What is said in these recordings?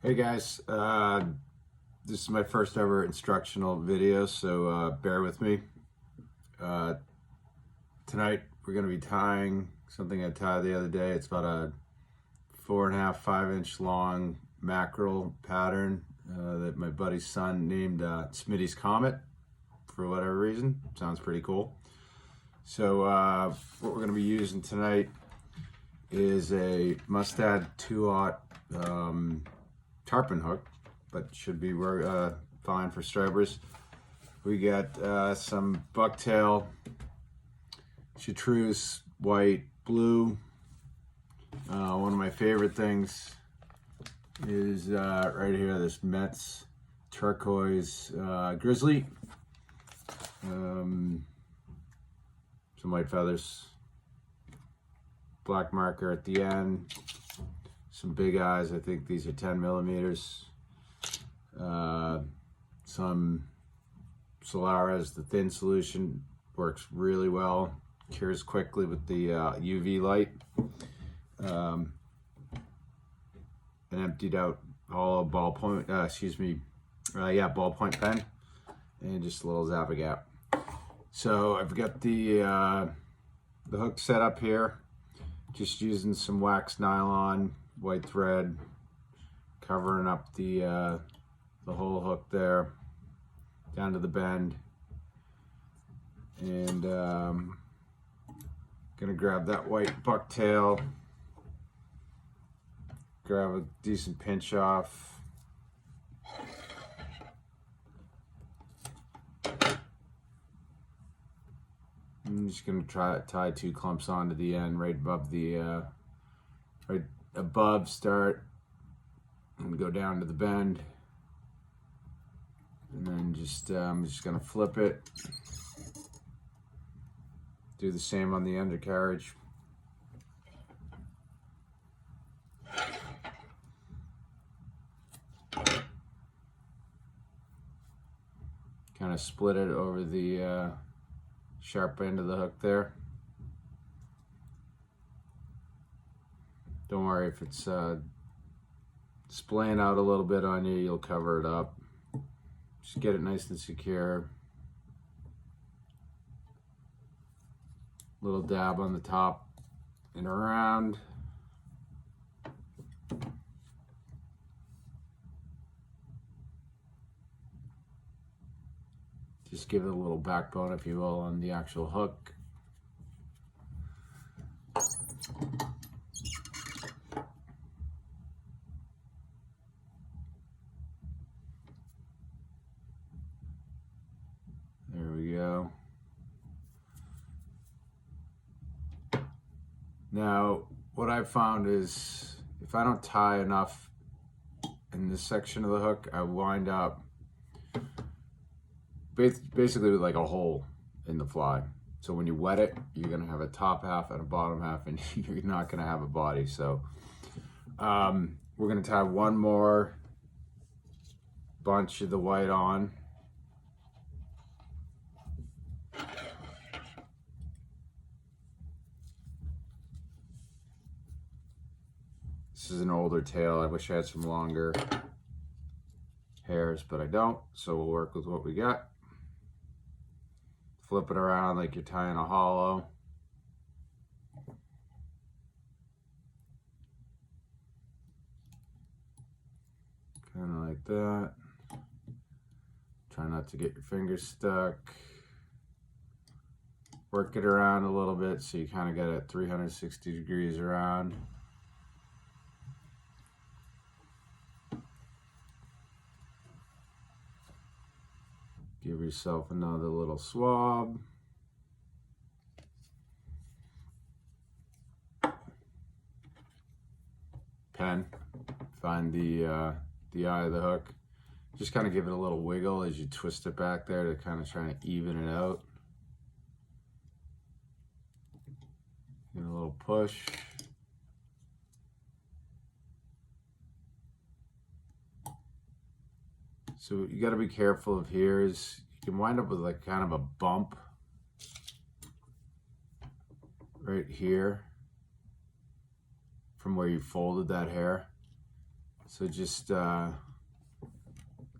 Hey guys, this is my first ever instructional video, so bear with me. Uh, Tonight we're going to be tying something I tied the other day. It's about a 4.5, 5-inch long mackerel pattern that my buddy's son named Smitty's Comet for whatever reason. Sounds pretty cool. So what we're going to be using tonight is a Mustad 2/0 tarpon hook, but should be fine for stripers. We got some bucktail, chartreuse, white, blue. One of my favorite things is right here, this Met's turquoise grizzly. Some white feathers, black marker at the end, some big eyes. I think these are 10 millimeters. Some Solaris, the thin solution, works really well, cures quickly with the UV light. An emptied out hollow ballpoint, ballpoint pen, and just a little Zap-A-Gap. So I've got the hook set up here, just using some wax nylon, white thread, covering up the whole hook there, down to the bend, and gonna grab that white bucktail, grab a decent pinch off. I'm just gonna tie 2 clumps onto the end, right above the right above start, and go down to the bend, and then I'm just gonna flip it. Do the same on the undercarriage. Kind of split it over the sharp end of the hook there. Don't worry if it's splaying out a little bit on you, you'll cover it up. Just get it nice and secure. Little dab on the top and around. Just give it a little backbone, if you will, on the actual hook. There we go. Now, what I've found is if I don't tie enough in this section of the hook, I wind up basically with like a hole in the fly. So when you wet it, you're gonna have a top half and a bottom half, and you're not gonna have a body. So we're gonna tie one more bunch of the white on. This is an older tail. I wish I had some longer hairs, but I don't. So we'll work with what we got. Flip it around like you're tying a hollow. Kind of like that. Try not to get your fingers stuck. Work it around a little bit so you kind of get it 360 degrees around. Give yourself another little swab. Pen. Find the eye of the hook. Just kind of give it a little wiggle as you twist it back there to kind of try to even it out. Give it a little push. So what you got to be careful of here is you can wind up with like kind of a bump right here from where you folded that hair. So just try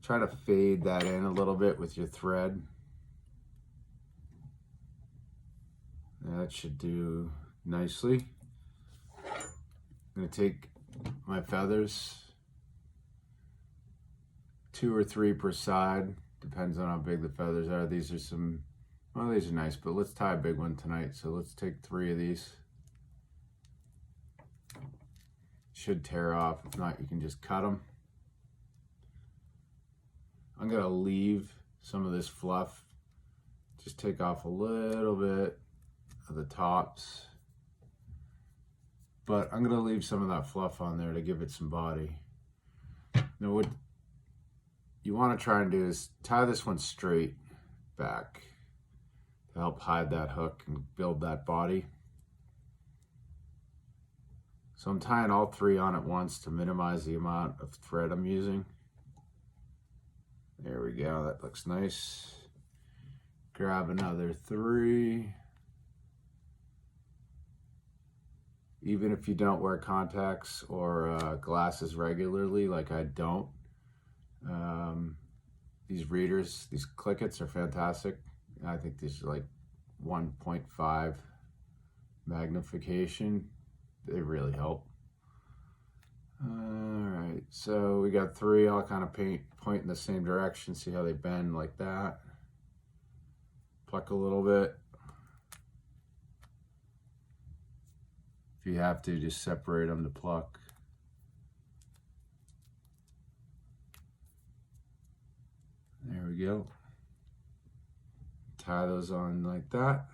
to fade that in a little bit with your thread. That should do nicely. I'm going to take my feathers, 2 or 3 per side, depends on how big the feathers are. These are some, well, these are nice, but let's tie a big one tonight. So let's take 3 of these. Should tear off. If not, you can just cut them. I'm going to leave some of this fluff. Just take off a little bit of the tops. But I'm going to leave some of that fluff on there to give it some body. Now what you want to try and do is tie this one straight back to help hide that hook and build that body. So I'm tying all 3 on at once to minimize the amount of thread I'm using. There we go, that looks nice. Grab another 3. Even if you don't wear contacts or glasses regularly, like I don't, these readers, these Clickets are fantastic. I think these are like 1.5 magnification. They really help. All right, so we got 3. I'll kind of point in the same direction, see how they bend like that. Pluck a little bit. If you have to, just separate them to pluck. There we go. Tie those on like that.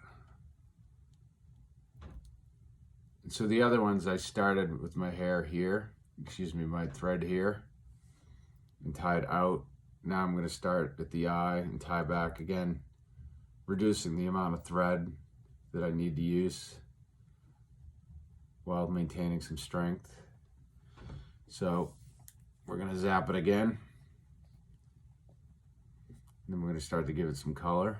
And so the other ones I started with my hair here, excuse me, my thread here, and tied out. Now I'm going to start at the eye and tie back again, reducing the amount of thread that I need to use while maintaining some strength. So we're going to zap it again. Then we're going to start to give it some color.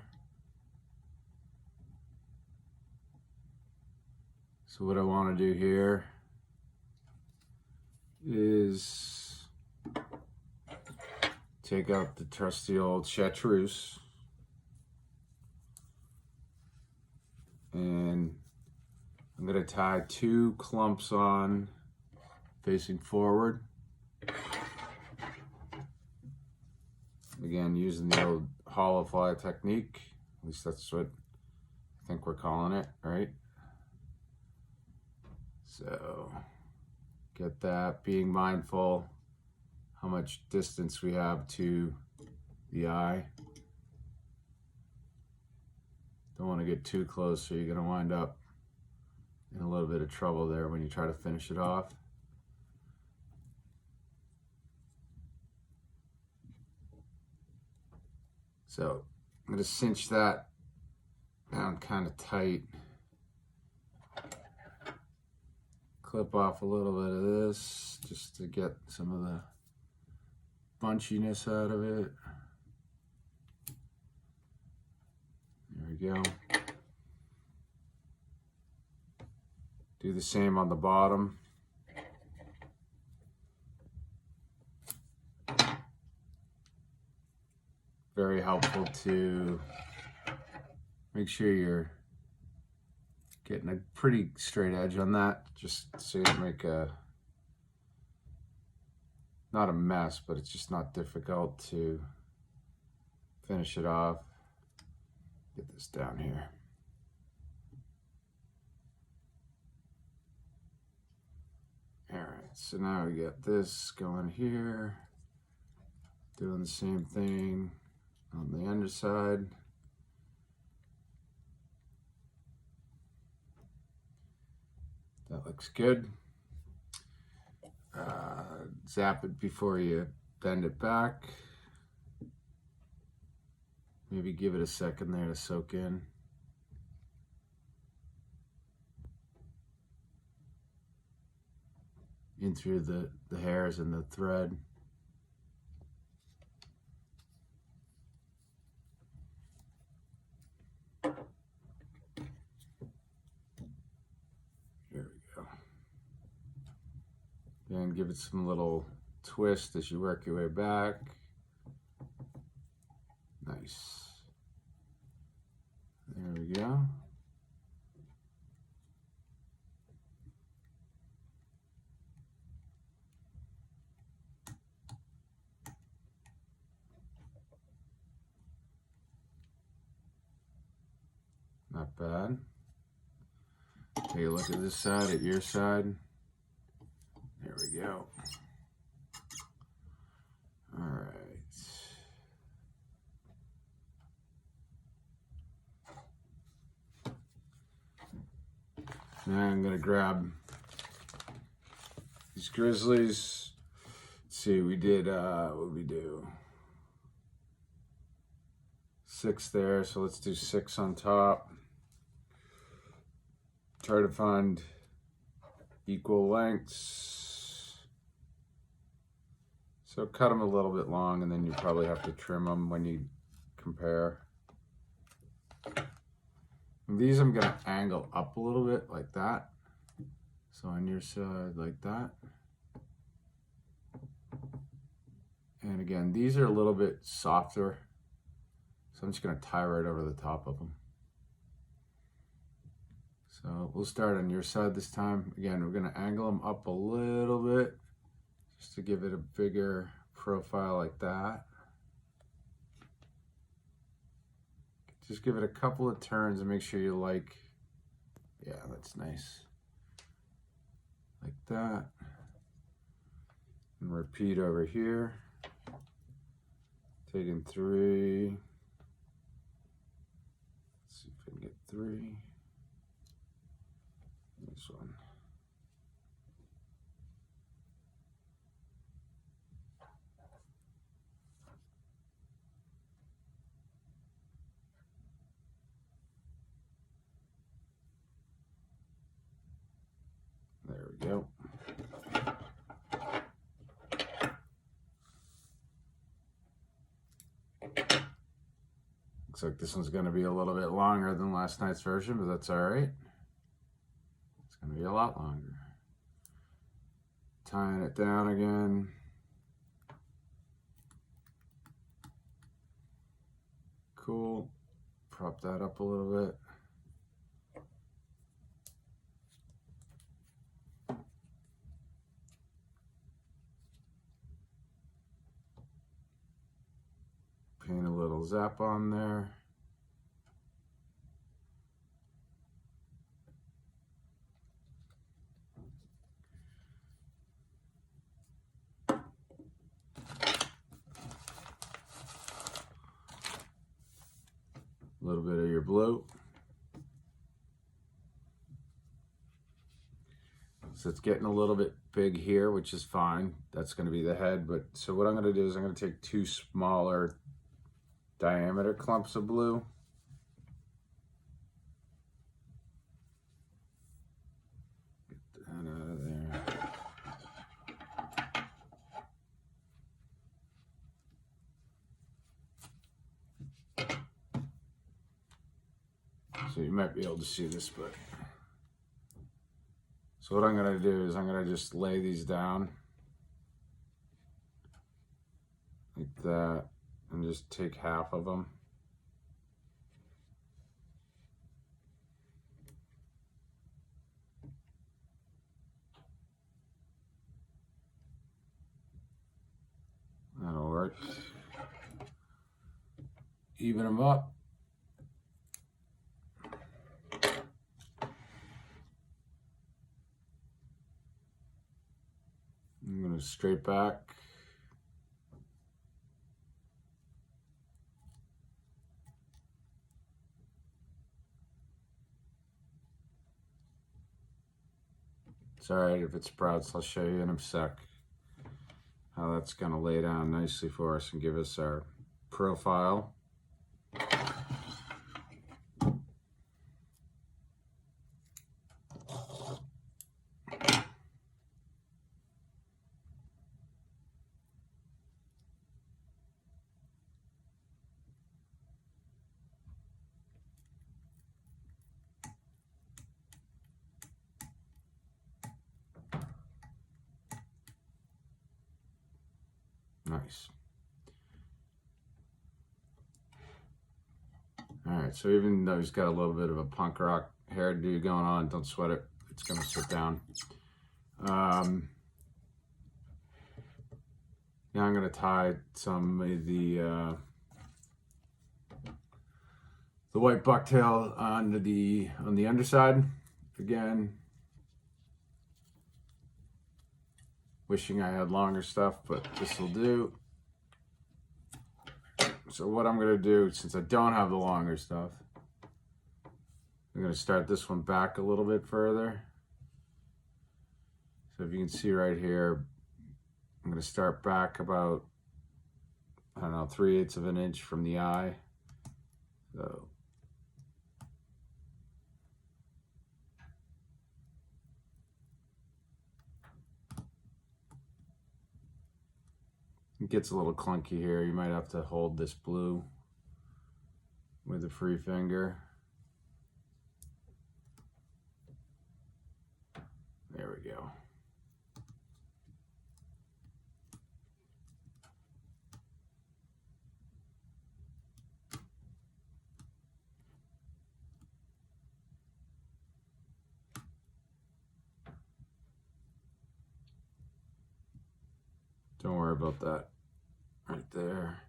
So what I want to do here is take out the trusty old chartreuse and I'm going to tie 2 clumps on facing forward. Again, using the old hollow fly technique. At least that's what I think we're calling it, right? So get that, being mindful how much distance we have to the eye. Don't want to get too close or you're going to wind up in a little bit of trouble there when you try to finish it off. So I'm going to cinch that down kind of tight. Clip off a little bit of this just to get some of the bunchiness out of it. There we go. Do the same on the bottom. Very helpful to make sure you're getting a pretty straight edge on that, just so you don't make a, not a mess, but it's just not difficult to finish it off. Get this down here. All right, so now we got this going here, doing the same thing on the underside. That looks good. Zap it before you bend it back. Maybe give it a second there to soak in. In through the hairs and the thread. Here we go. And give it some little twist as you work your way back. Nice. There we go. Not bad. Take a look at this side, at your side. There we go. All right. Now I'm gonna grab these grizzlies. Let's see, we did, what did we do? 6 there, so let's do 6 on top. Try to find equal lengths. So cut them a little bit long, and then you probably have to trim them when you compare. And these I'm gonna angle up a little bit like that. So on your side like that. And again, these are a little bit softer. So I'm just gonna tie right over the top of them. So we'll start on your side this time. Again, we're gonna angle them up a little bit just to give it a bigger profile like that. Just give it a couple of turns and make sure you like, yeah, that's nice. Like that. And repeat over here. Taking 3. Let's see if I can get 3. This one. There we go. Looks like this one's going to be a little bit longer than last night's version, but that's all right. It's going to be a lot longer. Tying it down again. Cool. Prop that up a little bit. Paint a little zap on there. A little bit of your blue. So it's getting a little bit big here, which is fine. That's going to be the head. But so what I'm going to do is I'm going to take 2 smaller diameter clumps of blue. Get that out of there. So you might be able to see this, but so what I'm going to do is I'm going to just lay these down like that and just take half of them. That'll work. Even them up. I'm going to straight back. It's all right if it sprouts. I'll show you in a sec how that's going to lay down nicely for us and give us our profile. Nice. All right, so even though he's got a little bit of a punk rock hairdo going on, don't sweat it. It's gonna sit down. Now I'm gonna tie some of the white bucktail on the underside. Again, wishing I had longer stuff, but this will do. So what I'm gonna do, since I don't have the longer stuff, I'm gonna start this one back a little bit further. So if you can see right here, I'm gonna start back about, I don't know, 3/8 of an inch from the eye. So it gets a little clunky here. You might have to hold this blue with a free finger. There we go. Don't worry about that right there.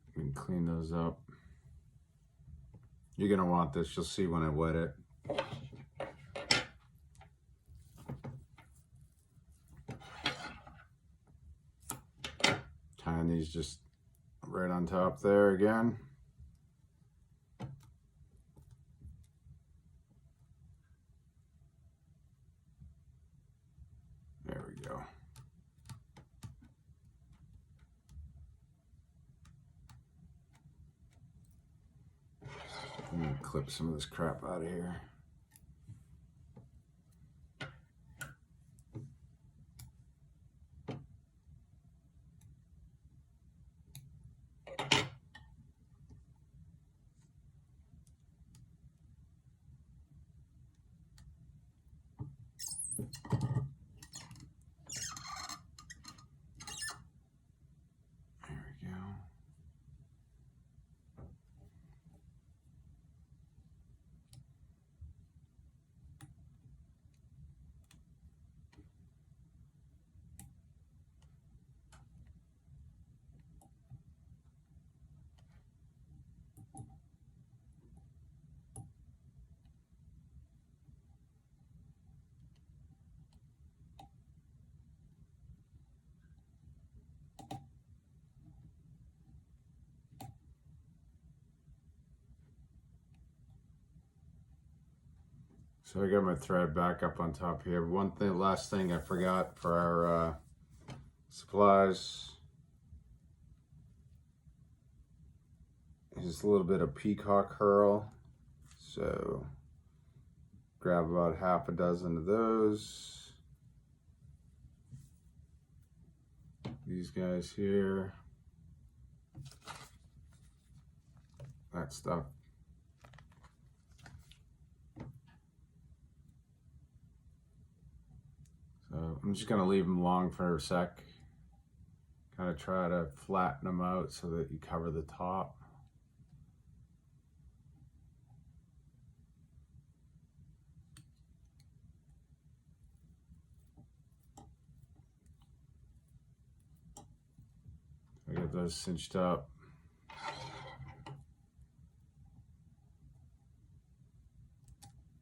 You can clean those up. You're gonna want this, you'll see when I wet it. Tying these just right on top there again. There we go. I'm gonna clip some of this crap out of here. So I got my thread back up on top here. Last thing I forgot for our supplies is a little bit of peacock herl. So grab about 6 of those. These guys here. That stuff. So I'm just gonna leave them long for a sec. Kind of try to flatten them out so that you cover the top. I got those cinched up.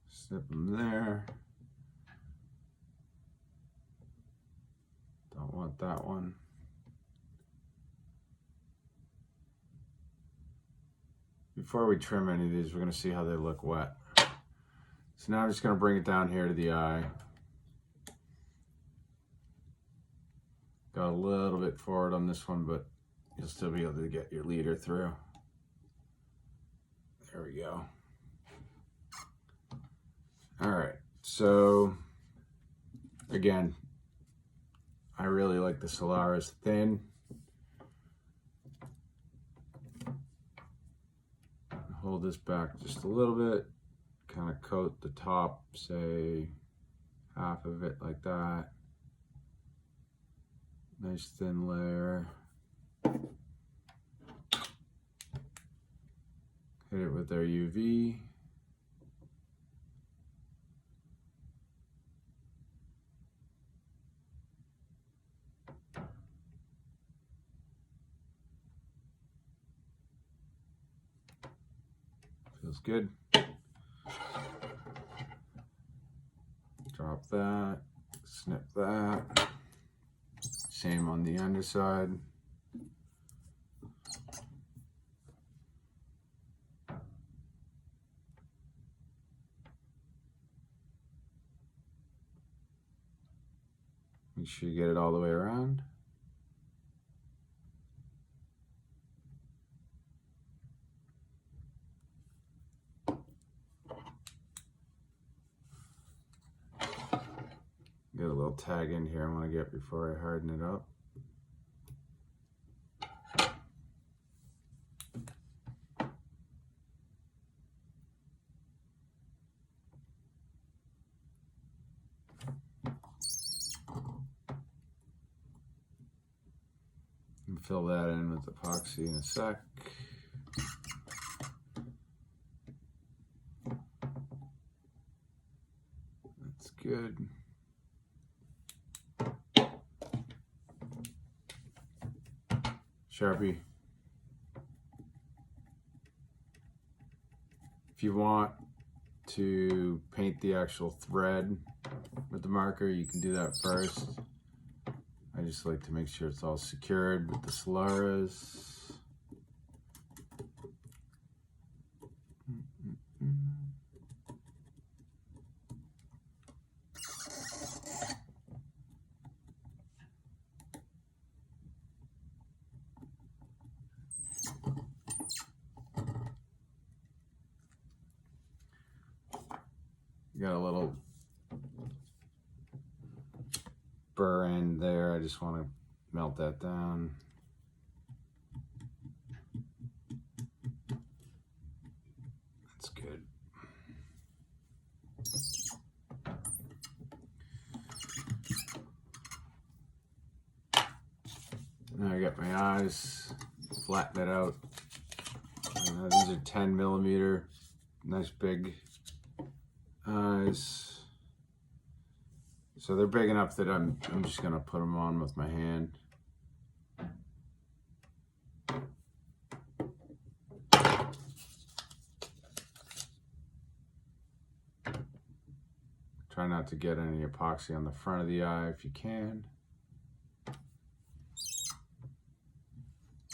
Snip them there. Don't want that one. Before we trim any of these, we're going to see how they look wet. So now I'm just going to bring it down here to the eye. Got a little bit forward on this one, but you'll still be able to get your leader through. There we go. All right, so again, I really like the Solaris thin. Hold this back just a little bit, kind of coat the top, say half of it like that. Nice thin layer. Hit it with our UV. Feels good. Drop that, snip that. Same on the underside. Make sure you get it all the way around. Got a little tag in here I want to get before I harden it up. And fill that in with epoxy in a sec. That's good. Sharpie. If you want to paint the actual thread with the marker, you can do that first. I just like to make sure it's all secured with the Solaris. Got a little burr end there. I just want to melt that down. That's good. Now I got my eyes, flatten it out. These are 10 millimeter, nice big eyes. So they're big enough that I'm just gonna put them on with my hand. Try not to get any epoxy on the front of the eye if you can.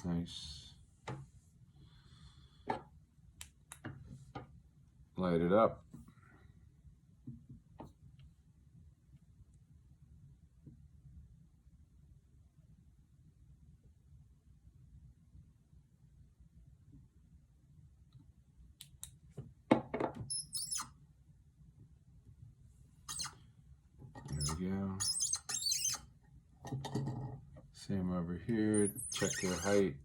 Nice. Light it up. There we go. Same over here. Check your height.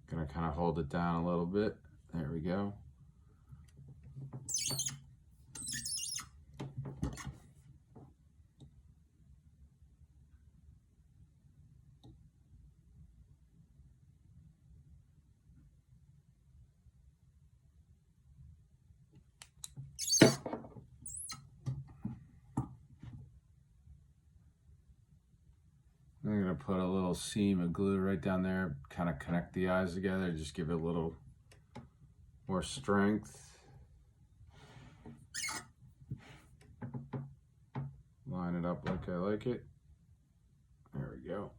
Gonna kind of hold it down a little bit. There we go. I'm gonna put a little seam of glue right down there, kind of connect the eyes together, just give it a little more strength. Line it up like I like it. There we go.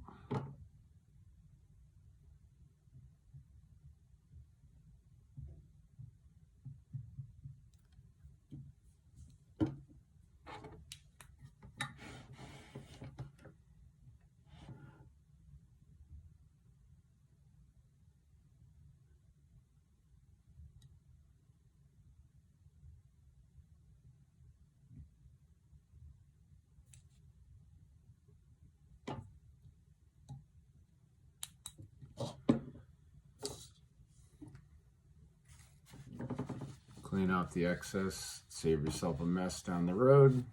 Clean out the excess, save yourself a mess down the road.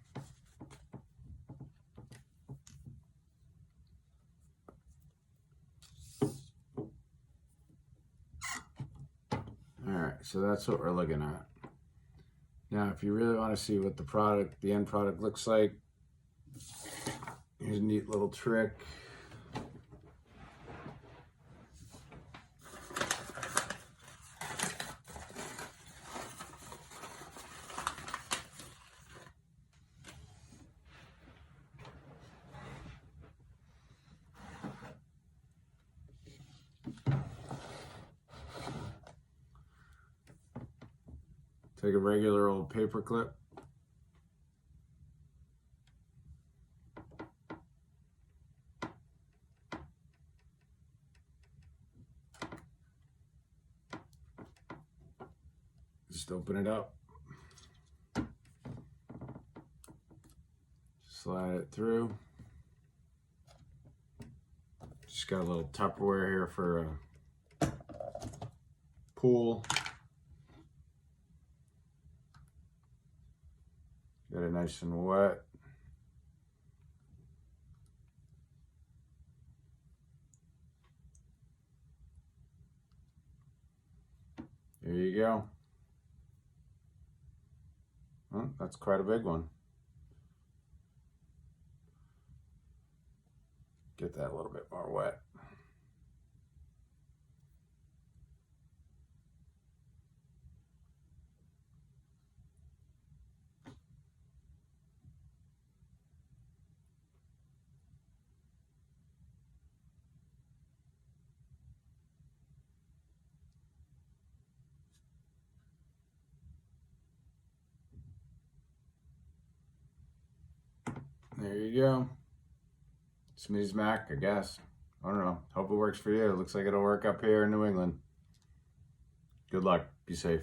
Alright, so that's what we're looking at. Now, if you really want to see what the end product looks like, here's a neat little trick. Take a regular old paper clip. Just open it up. Slide it through. Just got a little Tupperware here for a pool. Get it nice and wet. There you go. Oh, that's quite a big one. Get that a little bit more wet. There you go. Smitty's Mack, I guess. I don't know. Hope it works for you. It looks like it'll work up here in New England. Good luck. Be safe.